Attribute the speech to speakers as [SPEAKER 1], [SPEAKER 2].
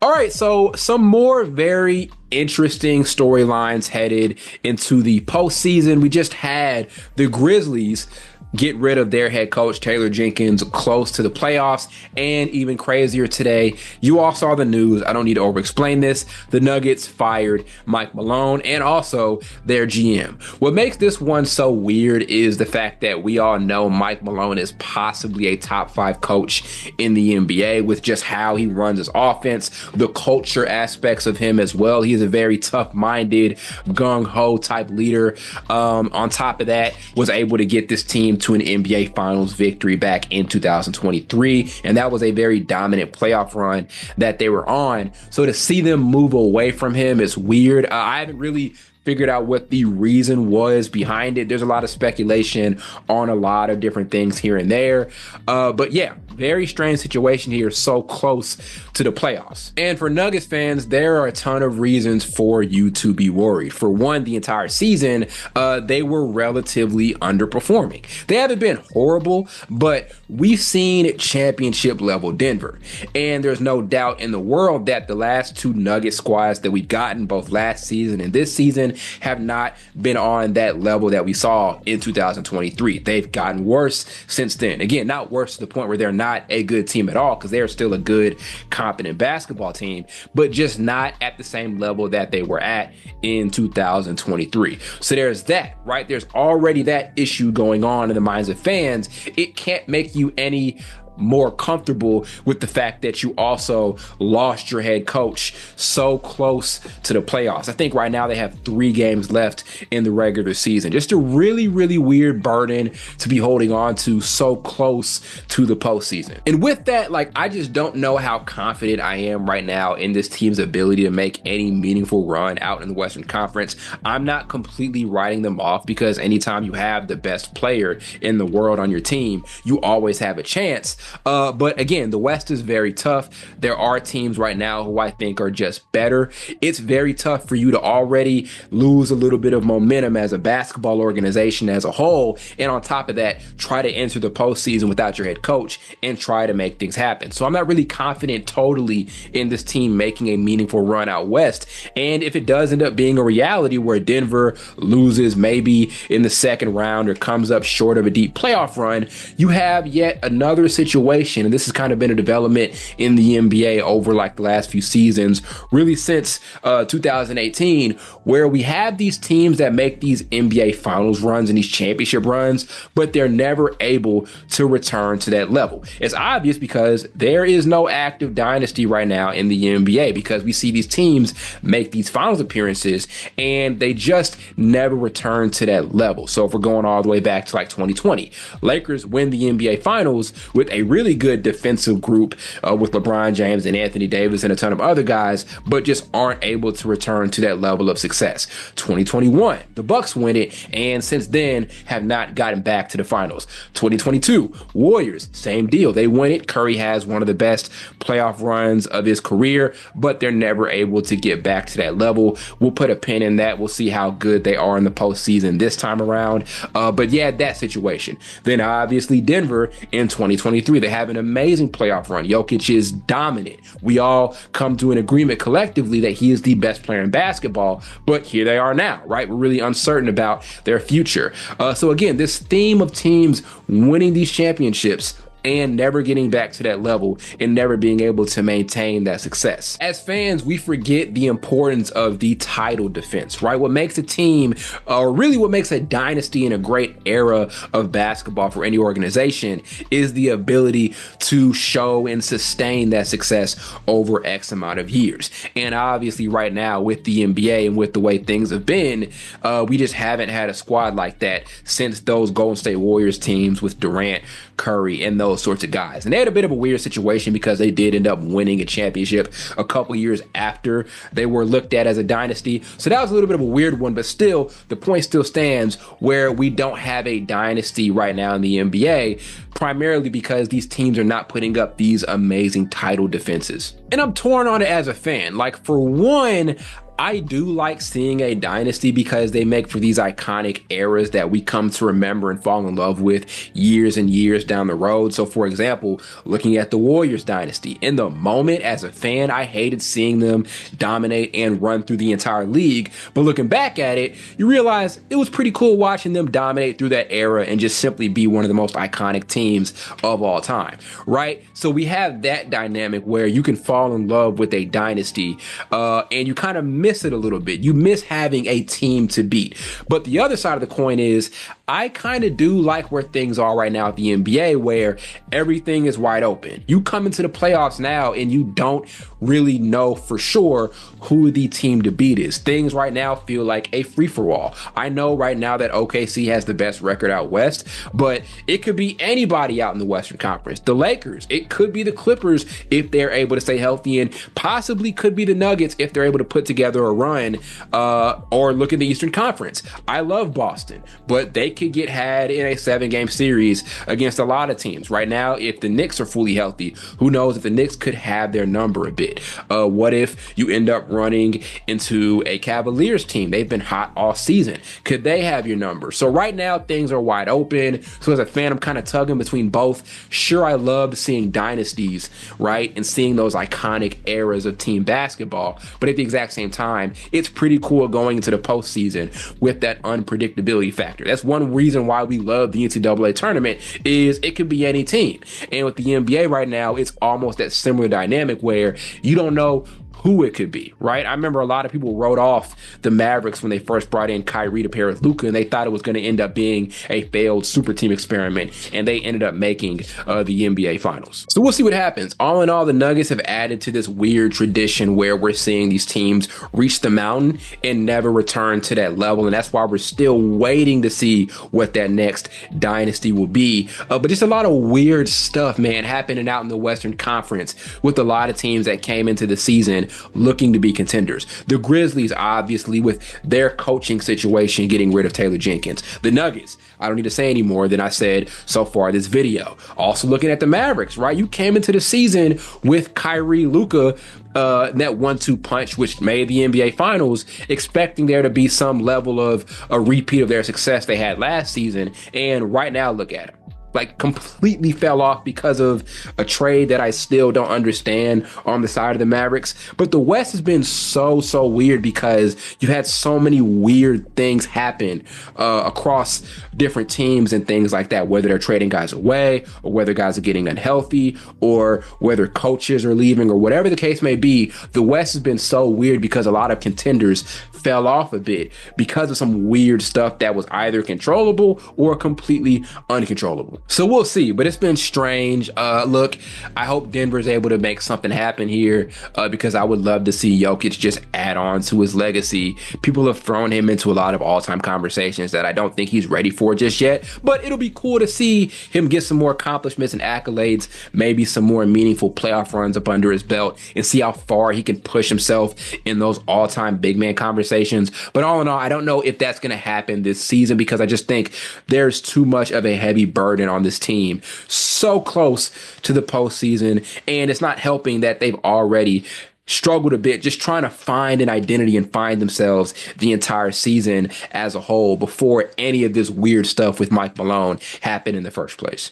[SPEAKER 1] All right, so some more very interesting storylines headed into the postseason. We just had the Grizzlies get rid of their head coach, Taylor Jenkins, close to the playoffs. And even crazier today, you all saw the news. I don't need to over-explain this. The Nuggets fired Mike Malone and also their GM. What makes this one so weird is the fact that we all know Mike Malone is possibly a top 5 coach in the NBA with just how he runs his offense, the culture aspects of him as well. He is a very tough-minded, gung-ho type leader. On top of that, was able to get this team to an NBA Finals victory back in 2023, and that was a very dominant playoff run that they were on. So to see them move away from him is weird. I haven't really figured out what the reason was behind it. There's a lot of speculation on a lot of different things here and there. But yeah, very strange situation here, so close to the playoffs. And for Nuggets fans, there are a ton of reasons for you to be worried. For one, the entire season, they were relatively underperforming. They haven't been horrible, but we've seen championship level Denver. And there's no doubt in the world that the last two Nugget squads that we've gotten, both last season and this season, have not been on that level that we saw in 2023. They've gotten worse since then. Again, not worse to the point where they're not a good team at all, because they're still a good, competent basketball team, but just not at the same level that they were at in 2023. So there's that, right? There's already that issue going on in the minds of fans. It can't make you any more comfortable with the fact that you also lost your head coach so close to the playoffs. I think right now they have 3 games left in the regular season. Just a really, really weird burden to be holding on to so close to the postseason. And with that, I just don't know how confident I am right now in this team's ability to make any meaningful run out in the Western Conference. I'm not completely writing them off, because anytime you have the best player in the world on your team, you always have a chance. But again, the West is very tough. There are teams right now who I think are just better. It's very tough for you to already lose a little bit of momentum as a basketball organization as a whole. And on top of that, try to enter the postseason without your head coach and try to make things happen. So I'm not really confident totally in this team making a meaningful run out West. And if it does end up being a reality where Denver loses maybe in the second round or comes up short of a deep playoff run, you have yet another situation, and this has kind of been a development in the NBA over the last few seasons, really since 2018, where we have these teams that make these NBA Finals runs and these championship runs, but they're never able to return to that level. It's obvious because there is no active dynasty right now in the NBA, because we see these teams make these finals appearances and they just never return to that level. So if we're going all the way back to 2020, Lakers win the NBA Finals with a really good defensive group with LeBron James and Anthony Davis and a ton of other guys, but just aren't able to return to that level of success. 2021, the Bucks win it, and since then have not gotten back to the finals. 2022, Warriors, same deal. They win it. Curry has one of the best playoff runs of his career, but they're never able to get back to that level. We'll put a pin in that. We'll see how good they are in the postseason this time around. But yeah, that situation. Then obviously Denver in 2023, they have an amazing playoff run. Jokic is dominant. We all come to an agreement collectively that he is the best player in basketball, but here they are now, right? We're really uncertain about their future. So again, this theme of teams winning these championships and never getting back to that level and never being able to maintain that success. As fans, we forget the importance of the title defense, right? What makes a team, or really what makes a dynasty in a great era of basketball for any organization, is the ability to show and sustain that success over X amount of years. And obviously right now with the NBA and with the way things have been, we just haven't had a squad like that since those Golden State Warriors teams with Durant, Curry, and those sorts of guys. And they had a bit of a weird situation because they did end up winning a championship a couple years after they were looked at as a dynasty. So that was a little bit of a weird one, but still, the point still stands where we don't have a dynasty right now in the NBA, primarily because these teams are not putting up these amazing title defenses. And I'm torn on it as a fan. For one, I do like seeing a dynasty because they make for these iconic eras that we come to remember and fall in love with years and years down the road. So, for example, looking at the Warriors dynasty, in the moment as a fan, I hated seeing them dominate and run through the entire league. But looking back at it, you realize it was pretty cool watching them dominate through that era and just simply be one of the most iconic teams of all time, right? So we have that dynamic where you can fall in love with a dynasty and you kind of miss it a little bit. You miss having a team to beat. But the other side of the coin is I kind of do like where things are right now at the NBA, where everything is wide open. You come into the playoffs now and you don't really know for sure who the team to beat is. Things right now feel like a free-for-all. I know right now that OKC has the best record out west, but it could be anybody out in the Western Conference. The Lakers, it could be the Clippers if they're able to stay healthy, and possibly could be the Nuggets if they're able to put together a run, or look at the Eastern Conference. I love Boston, but they could get had in a 7-game series against a lot of teams. Right now, if the Knicks are fully healthy, who knows if the Knicks could have their number a bit. What if you end up running into a Cavaliers team? They've been hot all season. Could they have your number? So right now, things are wide open. So as a fan, I'm kind of tugging between both. Sure, I love seeing dynasties, right? And seeing those iconic eras of team basketball. But at the exact same time, it's pretty cool going into the postseason with that unpredictability factor. That's one reason why we love the NCAA tournament, is it could be any team. And with the NBA right now, it's almost that similar dynamic where you don't know who it could be, right? I remember a lot of people wrote off the Mavericks when they first brought in Kyrie to pair with Luka, and they thought it was going to end up being a failed super team experiment, and they ended up making the NBA Finals. So we'll see what happens. All in all, the Nuggets have added to this weird tradition where we're seeing these teams reach the mountain and never return to that level, and that's why we're still waiting to see what that next dynasty will be. But just a lot of weird stuff, man, happening out in the Western Conference with a lot of teams that came into the season looking to be contenders. The Grizzlies, obviously, with their coaching situation, getting rid of Taylor Jenkins. The Nuggets, I don't need to say any more than I said so far in this video. Also looking at the Mavericks, right? You came into the season with Kyrie, Luka, that 1-2 punch, which made the NBA Finals, expecting there to be some level of a repeat of their success they had last season. And right now, look at it. Like, completely fell off because of a trade that I still don't understand on the side of the Mavericks. But the West has been so weird because you had so many weird things happen across different teams and things like that, whether they're trading guys away or whether guys are getting unhealthy or whether coaches are leaving or whatever the case may be. The West has been so weird because a lot of contenders fell off a bit because of some weird stuff that was either controllable or completely uncontrollable. So we'll see, but it's been strange. Look, I hope Denver's able to make something happen here because I would love to see Jokic just add on to his legacy. People have thrown him into a lot of all-time conversations that I don't think he's ready for just yet, but it'll be cool to see him get some more accomplishments and accolades, maybe some more meaningful playoff runs up under his belt, and see how far he can push himself in those all-time big man conversations. But all in all, I don't know if that's going to happen this season because I just think there's too much of a heavy burden on this team so close to the postseason, and it's not helping that they've already struggled a bit just trying to find an identity and find themselves the entire season as a whole before any of this weird stuff with Mike Malone happened in the first place.